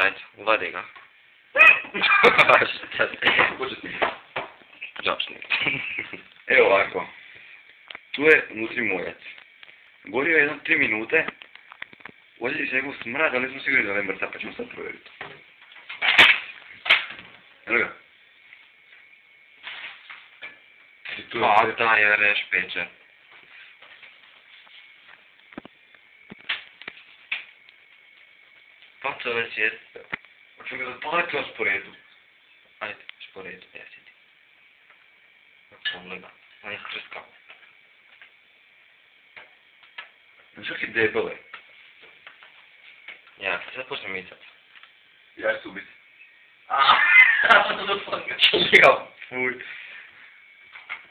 Ajde, vadi ga. Šta ti? Džapšnik. Evo ovako. Tu je unutra mojac. Gorio je jedno 3 minute. Ovdje se njegov smrad, ali nismo sigurni da ne mrta, pa ćemo sad provjeriti. Evo ga. Pa da je reš peče. Pa to već je. Hoćemo ga zapaliti vas po redu. Ajde, šporedu, desiti. Pogleda, on je strskao. Čak i debele. Ja, sad počnem micat. Ja ću ubiti. Ja, fuj.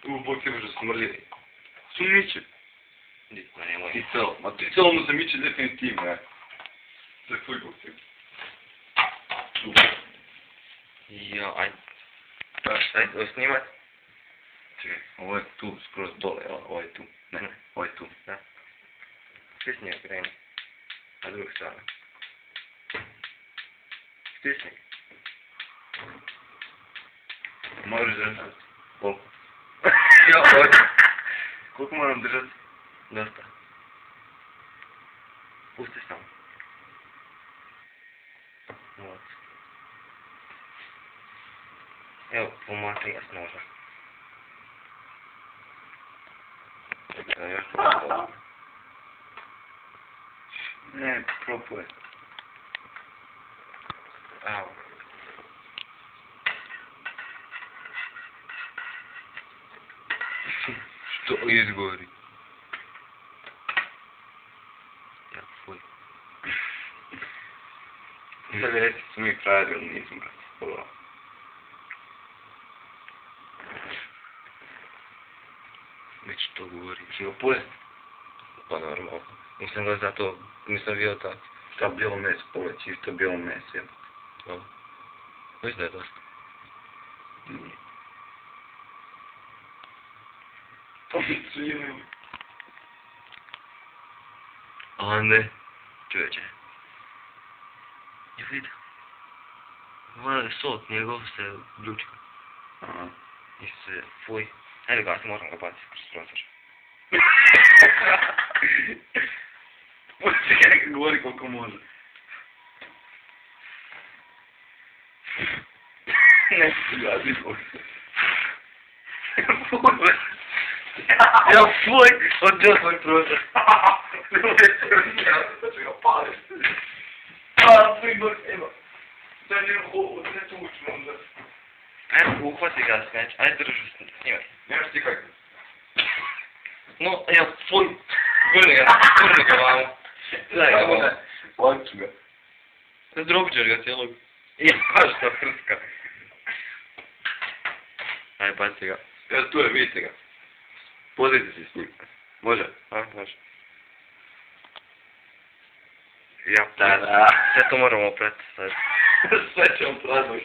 Bog te može smrljeni. Sumiće. Ma nemoj. Ticelo. Ma ticelo mu se miče definitivno, ja. Za tvoj Bog te. Jo, ajde. Ajde, ovo snimat. Čekaj, ovo je tu, skroz dole, ovo je tu. Ne, ovo je tu. Da. Stisni ga, kreni. Na drugu stranu. Stisni. Moraš držati. Koliko? Jo, ovdje. Koliko moram držati? Dosta. Pusti samo. Вот. Evo, pomati ga s noža. Još to. Ne, propuje. Evo. Što izgori? Ja, fuj. Sad mi reci su mi frajeri, ali nisam ga spolao. Već to govori. Ćemo pojesti? Pa normalno. Nisam ga zato, nisam bio tako. Šta bijelo meso, pogledaj, čisto bijelo meso, jel? Dobro. Mislim da je dosta. Nije. To mi cvilili. A ne. Čovječe. Je vidio. Ovaj sok njegov se ljučka. Aha. I se, fuj. Ajde ga, se moram ga baciti kroz prozor. Pusti ga neka govori koliko može. Ne se gazi pusti. Fuj. Ja fuj, odđeo svoj prozor. Da će ga paliti. A, fuj, bok, evo. Da je ovo, da je tučno onda. Ajde, uhvati ga smeć, ajde drži snimaj. Nemaš ti kako? No, ja fuj. Gurni ga vamo. Daj ga vamo. Hoću ga. Zdrobit ćeš ga cijelog. Ja, što prska. Ajde, baci ga. Ja, tu je, vidite ga. Pozrite se s njim. Može? A, može. Ja, Da. sve to moramo oprati sad. Sve ćemo prazno